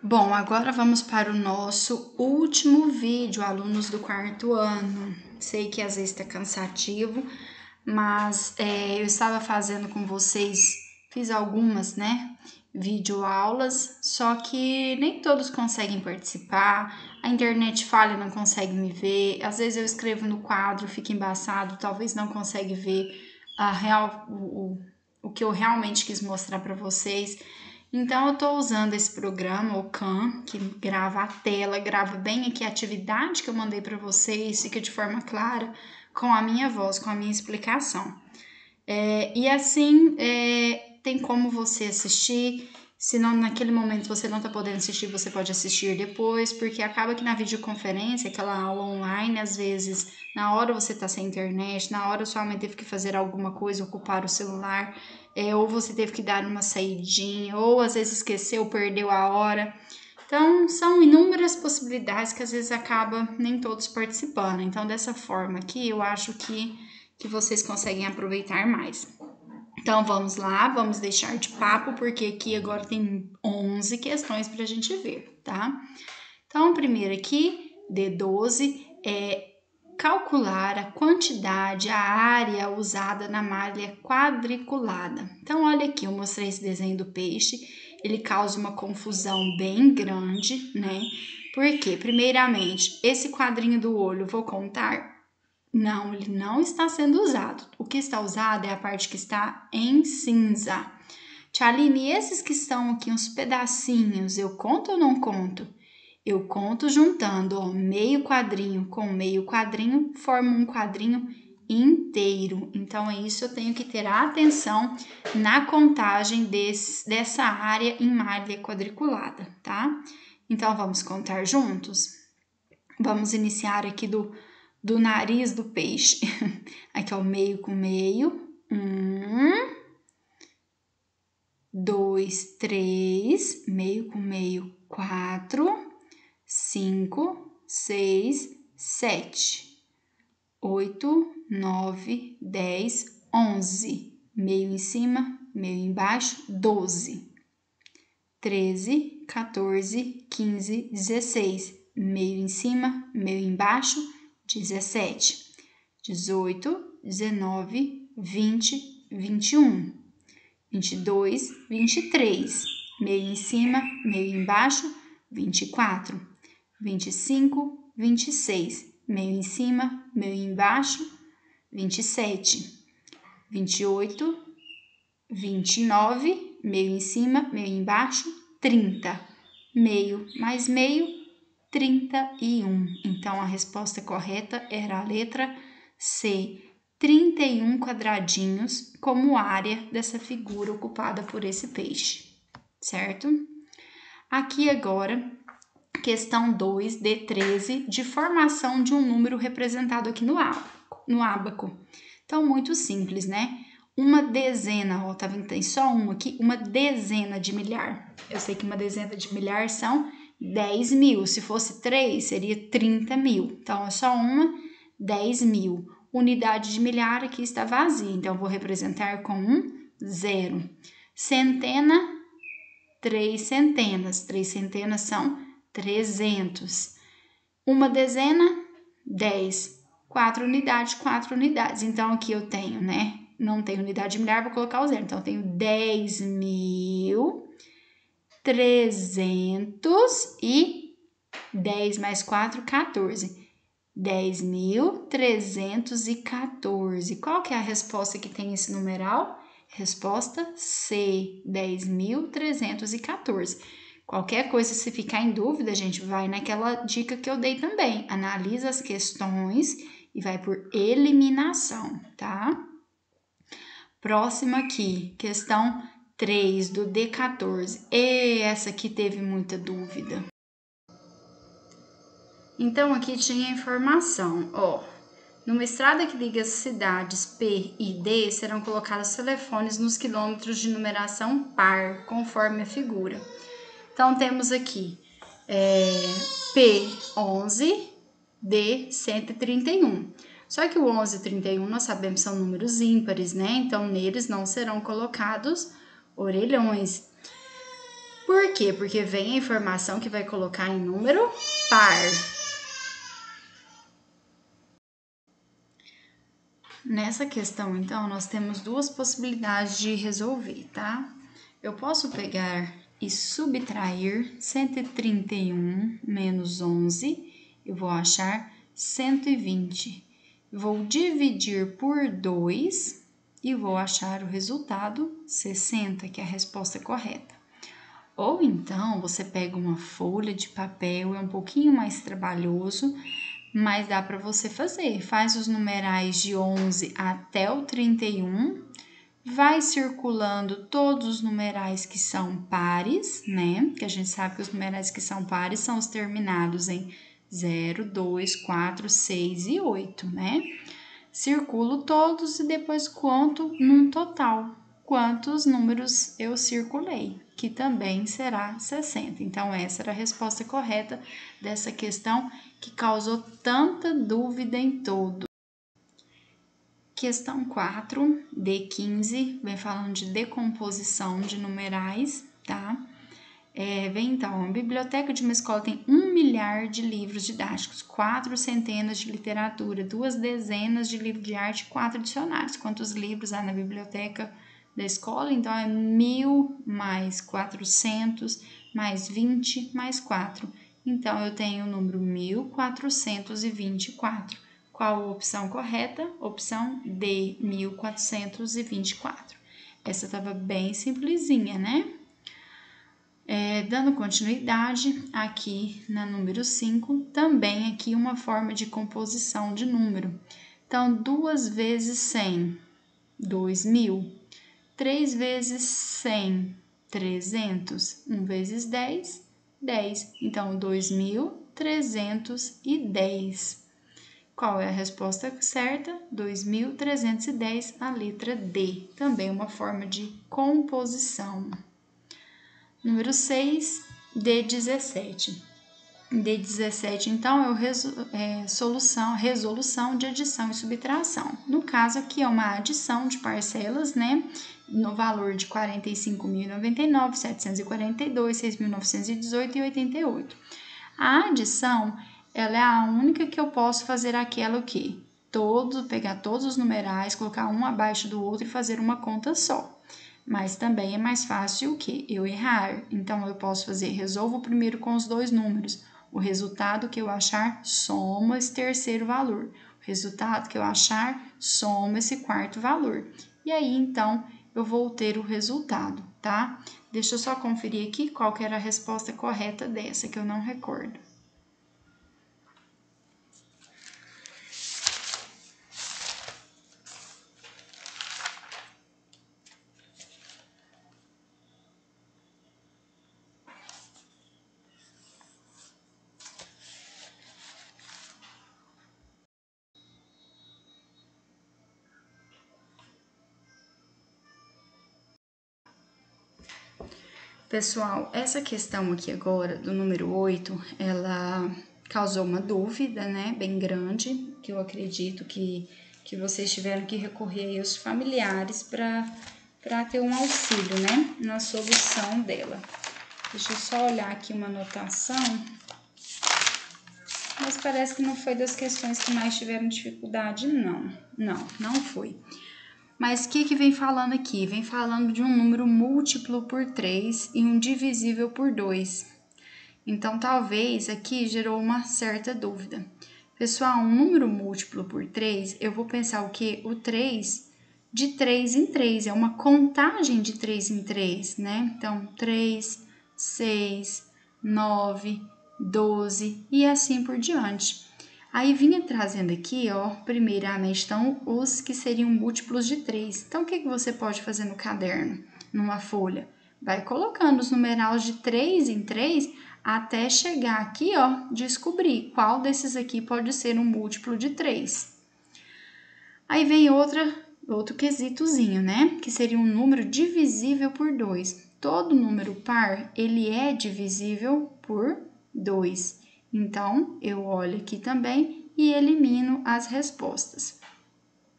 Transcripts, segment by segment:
Bom, agora vamos para o nosso último vídeo, alunos do quarto ano. Sei que às vezes está cansativo, mas eu estava fazendo com vocês, fiz algumas, videoaulas, só que nem todos conseguem participar, a internet falha, não consegue me ver, às vezes eu escrevo no quadro, fica embaçado, talvez não consegue ver o que eu realmente quis mostrar para vocês. Então, eu estou usando esse programa, o Khan, que grava a tela, grava bem aqui a atividade que eu mandei para vocês, fica de forma clara, com a minha voz, com a minha explicação. E assim, tem como você assistir, se não, naquele momento você não está podendo assistir, você pode assistir depois, porque acaba que na videoconferência, aquela aula online, às vezes, na hora você está sem internet, na hora sua mãe teve que fazer alguma coisa, ocupar o celular, ou você teve que dar uma saidinha, ou às vezes esqueceu, perdeu a hora. Então, são inúmeras possibilidades que às vezes acaba nem todos participando. Então, dessa forma aqui, eu acho que vocês conseguem aproveitar mais. Então, vamos lá, vamos deixar de papo, porque aqui agora tem 11 questões para a gente ver, tá? Então, primeiro aqui, D12, é calcular a quantidade, a área usada na malha quadriculada. Então, olha aqui, eu mostrei esse desenho do peixe, ele causa uma confusão bem grande, né? Porque, primeiramente, esse quadrinho do olho, vou contar? Não, ele não está sendo usado. O que está usado é a parte que está em cinza. Tchaline, esses que estão aqui, uns pedacinhos, eu conto ou não conto? Eu conto juntando, ó, meio quadrinho com meio quadrinho, forma um quadrinho inteiro. Então, é isso, eu tenho que ter atenção na contagem dessa área em malha quadriculada, tá? Então, vamos contar juntos? Vamos iniciar aqui do nariz do peixe. Aqui, ó, meio com meio. 1, 2, 3, meio com meio, 4, 5, 6, 7, 8, 9, 10, 11. Meio em cima, meio embaixo, 12. 13, 14, 15, 16. Meio em cima, meio embaixo, 17, 18, 19, 20, 21, 22, 23, meio em cima, meio embaixo, 24, 25, 26, meio em cima, meio embaixo, 27, 28, 29, meio em cima, meio embaixo, 30, meio mais meio, 31. Então, a resposta correta era a letra C, 31 quadradinhos como área dessa figura ocupada por esse peixe, certo? Aqui agora, questão 2, D13, de formação de um número representado aqui no ábaco. Então, muito simples, né? Uma dezena, ó, tá vendo? Tem só uma aqui, uma dezena de milhar. Eu sei que uma dezena de milhar são 10 mil. Se fosse 3, seria 30 mil. Então, é só uma, 10 mil. Unidade de milhar aqui está vazia, então vou representar com um zero. Centena, 3 centenas. 3 centenas são 300. Uma dezena, 10. 4 unidades, 4 unidades. Então, aqui eu tenho, né? Não tenho unidade de milhar, vou colocar o zero. Então, eu tenho 10.300 e 10 mais 4, 14. 10.314. Qual que é a resposta que tem esse numeral? Resposta C, 10.314. Qualquer coisa, se ficar em dúvida, gente, vai naquela dica que eu dei também. Analisa as questões e vai por eliminação, tá? Próxima aqui, questão 3 do D14. E essa aqui teve muita dúvida. Então, aqui tinha informação, ó. Numa estrada que liga as cidades P e D, serão colocados telefones nos quilômetros de numeração par, conforme a figura. Então, temos aqui P11, D 131. Só que o 11 e 31 nós sabemos são números ímpares, né? Então, neles não serão colocados orelhões. Por quê? Porque vem a informação que vai colocar em número par. Nessa questão, então, nós temos duas possibilidades de resolver, tá? Eu posso pegar e subtrair 131 menos 11, eu vou achar 120. Vou dividir por 2 e vou achar o resultado 60, que é a resposta correta. Ou então, você pega uma folha de papel, é um pouquinho mais trabalhoso, mas dá para você fazer. Faz os numerais de 11 até o 31, vai circulando todos os numerais que são pares, né? Que a gente sabe que os numerais que são pares são os terminados em 0, 2, 4, 6 e 8, né? Circulo todos e depois conto num total quantos números eu circulei, que também será 60. Então, essa era a resposta correta dessa questão que causou tanta dúvida em todo. Questão 4, D15, vem falando de decomposição de numerais, tá? Vem então, a biblioteca de uma escola tem 1 milhar de livros didáticos, 4 centenas de literatura, 2 dezenas de livros de arte, 4 dicionários. Quantos livros há na biblioteca da escola? Então, é 1.000 mais 400 mais 20 mais 4. Então, eu tenho o número 1424. Qual a opção correta? Opção D, 1424. Essa estava bem simplesinha, né? Dando continuidade, aqui na número 5, também aqui uma forma de composição de número. Então, 2 vezes 100, 2.000. 3 vezes 100, 300. 1 vezes 10, 10. Então, 2.310. Qual é a resposta certa? 2.310, a letra D. Também uma forma de composição. Número 6, D17. D17, então, é resolução de adição e subtração. No caso aqui é uma adição de parcelas, né? No valor de 45.099, 742, 6.918 e 88. A adição, ela é a única que eu posso fazer aquela o quê? Pegar todos os numerais, colocar um abaixo do outro e fazer uma conta só. Mas também é mais fácil o quê? Eu errar. Então, eu posso fazer, resolvo primeiro com os 2 números. O resultado que eu achar, soma esse terceiro valor. O resultado que eu achar, soma esse quarto valor. E aí, então, eu vou ter o resultado, tá? Deixa eu só conferir aqui qual que era a resposta correta dessa, que eu não recordo. Pessoal, essa questão aqui agora do número 8, ela causou uma dúvida, né, bem grande, que eu acredito que vocês tiveram que recorrer aí aos familiares para ter um auxílio, né, na solução dela. Deixa eu só olhar aqui uma anotação, mas parece que não foi das questões que mais tiveram dificuldade, não. Não foi. Mas o que vem falando aqui? Vem falando de um número múltiplo por 3 e um divisível por 2. Então, talvez aqui gerou uma certa dúvida. Pessoal, um número múltiplo por 3, eu vou pensar o quê? O 3 de 3 em 3, é uma contagem de 3 em 3, né? Então, 3, 6, 9, 12 e assim por diante. Aí vinha trazendo aqui, ó, primeiramente, então, os que seriam múltiplos de 3. Então, o que você pode fazer no caderno, numa folha? Vai colocando os numerais de 3 em 3 até chegar aqui, ó, descobrir qual desses aqui pode ser um múltiplo de 3. Aí vem outro quesitozinho, né? Que seria um número divisível por 2. Todo número par, ele é divisível por 2. Então, eu olho aqui também e elimino as respostas.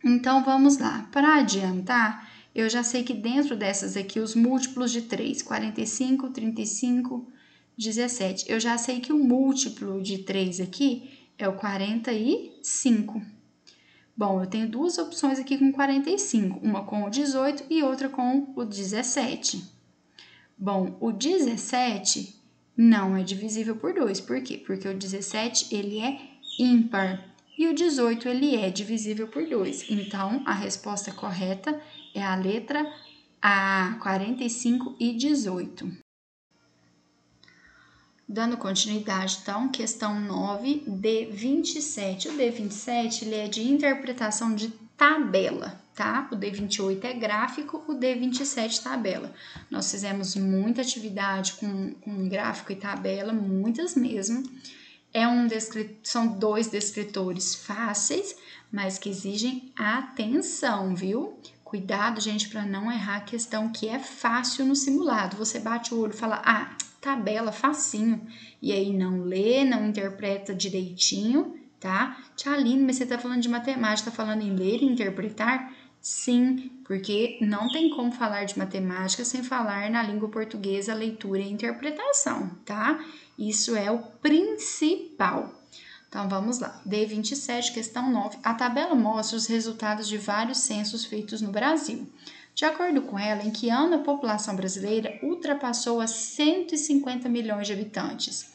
Então, vamos lá. Para adiantar, eu já sei que dentro dessas aqui, os múltiplos de 3, 45, 35, 17. Eu já sei que o múltiplo de 3 aqui é o 45. Bom, eu tenho duas opções aqui com 45, uma com o 18 e outra com o 17. Bom, o 17 não é divisível por 2. Por quê? Porque o 17 ele é ímpar e o 18 ele é divisível por 2. Então, a resposta correta é a letra A, 45 e 18. Dando continuidade, então, questão 9, D27. O D27 ele é de interpretação de tabela, tá? O D28 é gráfico, o D27 tabela. Nós fizemos muita atividade com gráfico e tabela, muitas mesmo. São 2 descritores fáceis, mas que exigem atenção, viu? Cuidado, gente, para não errar a questão que é fácil no simulado. Você bate o olho e fala, ah, tabela, facinho. E aí não lê, não interpreta direitinho, tá? Tia Aline, mas você tá falando de matemática, tá falando em ler e interpretar? Sim, porque não tem como falar de matemática sem falar na língua portuguesa, leitura e interpretação, tá? Isso é o principal. Então, vamos lá. D27, questão 9. A tabela mostra os resultados de vários censos feitos no Brasil. De acordo com ela, em que ano a população brasileira ultrapassou as 150 milhões de habitantes?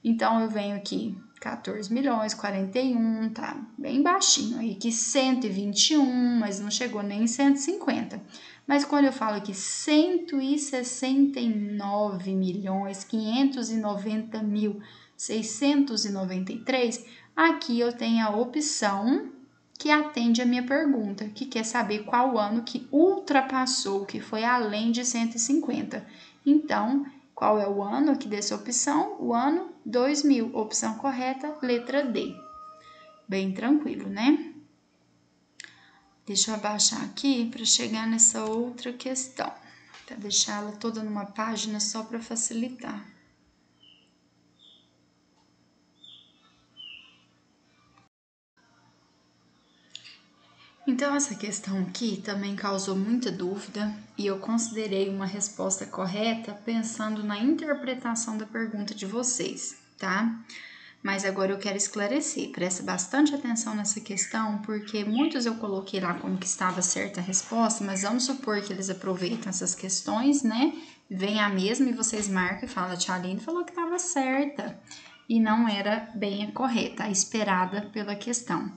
Então, eu venho aqui, 14 milhões, 41, tá bem baixinho. Aí que 121, mas não chegou nem em 150. Mas quando eu falo aqui 169 milhões, 590 mil, 693, aqui eu tenho a opção que atende a minha pergunta, que quer saber qual ano que ultrapassou, que foi além de 150. Então, qual é o ano aqui dessa opção? O ano 2000. Opção correta, letra D. Bem tranquilo, né? Deixa eu abaixar aqui para chegar nessa outra questão. Para deixá-la toda numa página só para facilitar. Então, essa questão aqui também causou muita dúvida e eu considerei uma resposta correta pensando na interpretação da pergunta de vocês, tá? Mas agora eu quero esclarecer, presta bastante atenção nessa questão, porque muitos eu coloquei lá como que estava certa a resposta, mas vamos supor que eles aproveitam essas questões, né? Vem a mesma e vocês marcam e falam, a tia Aline falou que estava certa e não era bem a correta, a esperada pela questão.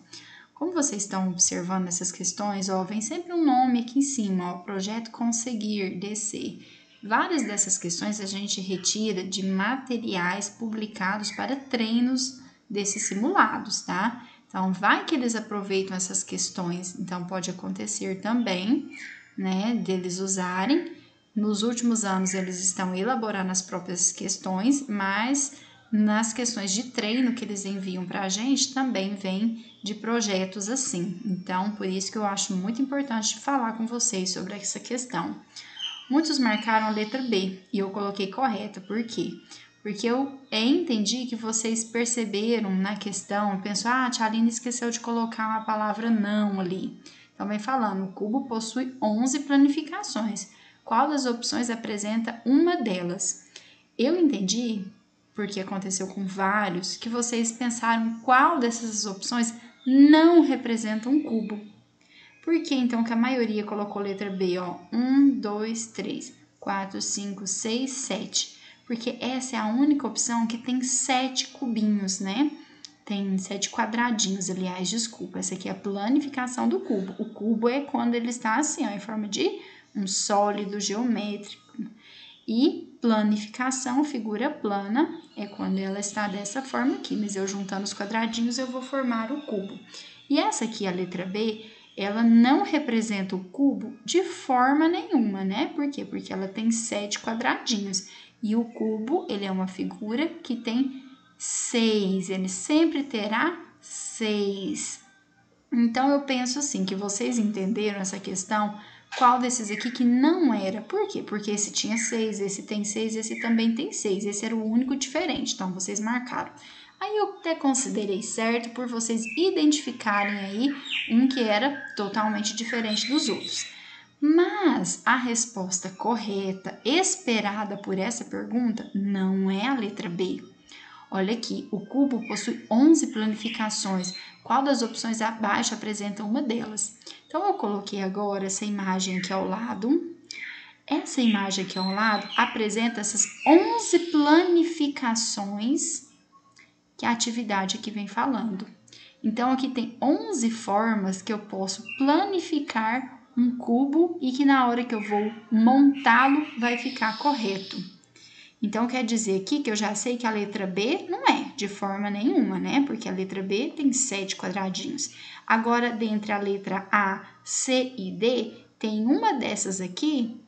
Como vocês estão observando essas questões, ó, vem sempre um nome aqui em cima, ó, projeto conseguir, DC. Várias dessas questões a gente retira de materiais publicados para treinos desses simulados, tá? Então, vai que eles aproveitam essas questões, então pode acontecer também, né, deles usarem. Nos últimos anos eles estão elaborando as próprias questões, mas nas questões de treino que eles enviam para a gente também vem de projetos assim. Então, por isso que eu acho muito importante falar com vocês sobre essa questão. Muitos marcaram a letra B e eu coloquei correta. Por quê? Porque eu entendi que vocês perceberam na questão, pensou, a tia Aline esqueceu de colocar uma palavra não ali. Então, vem falando, o cubo possui 11 planificações. Qual das opções apresenta uma delas? Eu entendi, porque aconteceu com vários, que vocês pensaram qual dessas opções não representa um cubo. Por que então que a maioria colocou letra B, ó? 1, 2, 3, 4, 5, 6, 7. Porque essa é a única opção que tem 7 cubinhos, né? Tem 7 quadradinhos, aliás, desculpa. Essa aqui é a planificação do cubo. O cubo é quando ele está assim, ó, em forma de um sólido geométrico. E planificação, figura plana, é quando ela está dessa forma aqui. Mas eu juntando os quadradinhos, eu vou formar o cubo. E essa aqui, a letra B, ela não representa o cubo de forma nenhuma, né? Por quê? Porque ela tem 7 quadradinhos. E o cubo, ele é uma figura que tem 6. Ele sempre terá 6. Então, eu penso assim, que vocês entenderam essa questão, qual desses aqui que não era. Por quê? Porque esse tinha 6, esse tem 6, esse também tem 6. Esse era o único diferente, então vocês marcaram. Aí eu até considerei certo por vocês identificarem aí um que era totalmente diferente dos outros. Mas a resposta correta, esperada por essa pergunta, não é a letra B. Olha aqui, o cubo possui 11 planificações. Qual das opções abaixo apresenta uma delas? Então, eu coloquei agora essa imagem aqui ao lado. Essa imagem aqui ao lado apresenta essas 11 planificações que a atividade aqui vem falando. Então, aqui tem 11 formas que eu posso planificar um cubo e que na hora que eu vou montá-lo vai ficar correto. Então, quer dizer aqui que eu já sei que a letra B não é de forma nenhuma, né? Porque a letra B tem 7 quadradinhos. Agora, dentre a letra A, C e D, tem uma dessas aqui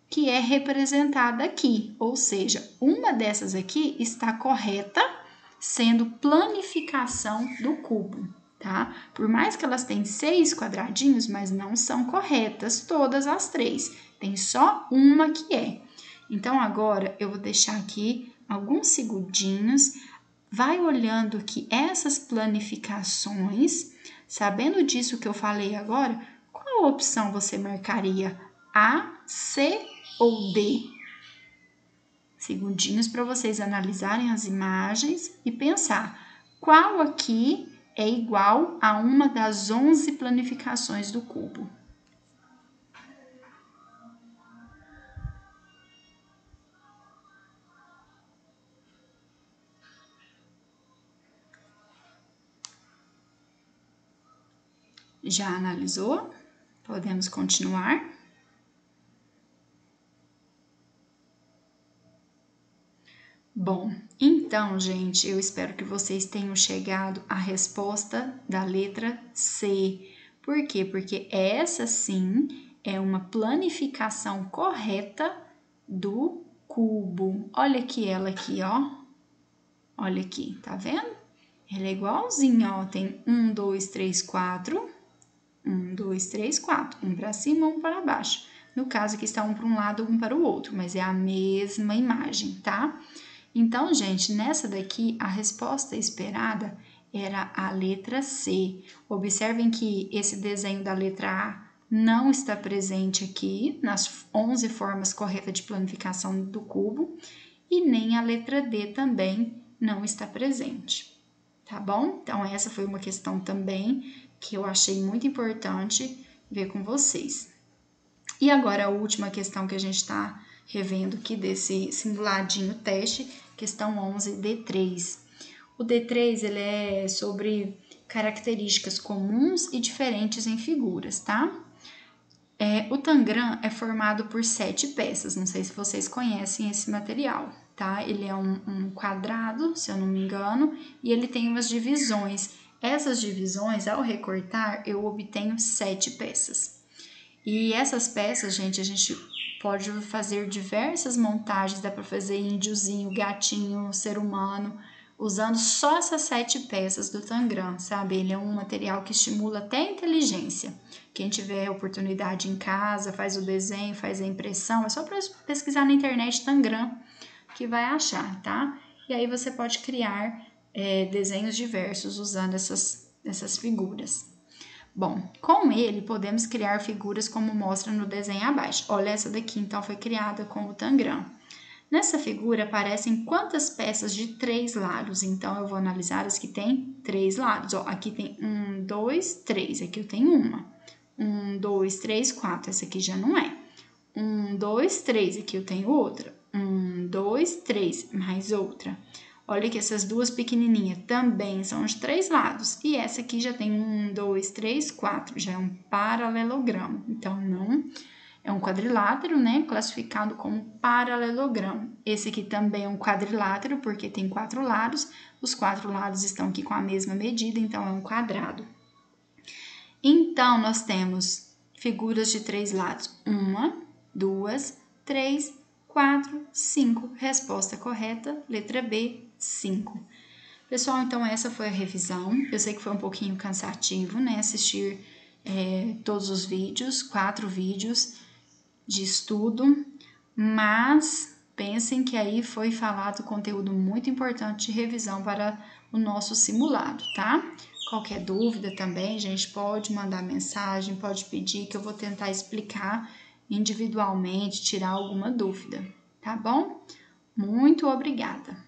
que é representada aqui. Ou seja, uma dessas aqui está correta, sendo planificação do cubo, tá? Por mais que elas tenham 6 quadradinhos, mas não são corretas todas as 3. Tem só uma que é. Então, agora eu vou deixar aqui alguns segundinhos, vai olhando que essas planificações, sabendo disso que eu falei agora, qual opção você marcaria? A, C ou D? Segundinhos para vocês analisarem as imagens e pensar qual aqui é igual a uma das 11 planificações do cubo. Já analisou? Podemos continuar? Bom, então, gente, eu espero que vocês tenham chegado à resposta da letra C. Por quê? Porque essa sim é uma planificação correta do cubo. Olha aqui ela aqui, ó. Olha aqui, tá vendo? Ela é igualzinha, ó. Tem 1, 2, 3, 4. 1, 2, 3, 4. Um para cima, um para baixo. No caso, aqui está um para um lado, um para o outro, mas é a mesma imagem, tá? Então, gente, nessa daqui, a resposta esperada era a letra C. Observem que esse desenho da letra A não está presente aqui nas 11 formas corretas de planificação do cubo e nem a letra D também não está presente, tá bom? Então, essa foi uma questão também que eu achei muito importante ver com vocês. E agora a última questão que a gente está revendo aqui desse simuladinho teste, questão 11, D3. O D3 ele é sobre características comuns e diferentes em figuras, tá? O Tangram é formado por 7 peças, não sei se vocês conhecem esse material, tá? Ele é um quadrado, se eu não me engano, e ele tem umas divisões. Essas divisões, ao recortar, eu obtenho 7 peças. E essas peças, gente, a gente pode fazer diversas montagens, dá para fazer índiozinho, gatinho, ser humano, usando só essas 7 peças do Tangram, sabe? Ele é um material que estimula até a inteligência. Quem tiver oportunidade em casa, faz o desenho, faz a impressão, é só para pesquisar na internet Tangram que vai achar, tá? E aí você pode criar desenhos diversos usando essas figuras. Bom, com ele podemos criar figuras como mostra no desenho abaixo. Olha, essa daqui então foi criada com o Tangram. Nessa figura aparecem quantas peças de 3 lados? Então, eu vou analisar as que têm 3 lados. Ó, aqui tem 1, 2, 3. Aqui eu tenho uma. 1, 2, 3, 4. Essa aqui já não é. 1, 2, 3. Aqui eu tenho outra. 1, 2, 3. Mais outra. Olha que essas duas pequenininhas também são de 3 lados. E essa aqui já tem 1, 2, 3, 4. Já é um paralelogramo. Então, não... É um quadrilátero, né? Classificado como paralelogramo. Esse aqui também é um quadrilátero, porque tem 4 lados. Os 4 lados estão aqui com a mesma medida, então é um quadrado. Então, nós temos figuras de 3 lados. 1, 2, 3, 4, 5. Resposta correta, letra B, 5. Pessoal, então essa foi a revisão. Eu sei que foi um pouquinho cansativo, né? Assistir todos os vídeos, 4 vídeos de estudo, mas pensem que aí foi falado conteúdo muito importante de revisão para o nosso simulado, tá? Qualquer dúvida também, gente, pode mandar mensagem, pode pedir que eu vou tentar explicar individualmente, tirar alguma dúvida, tá bom? Muito obrigada!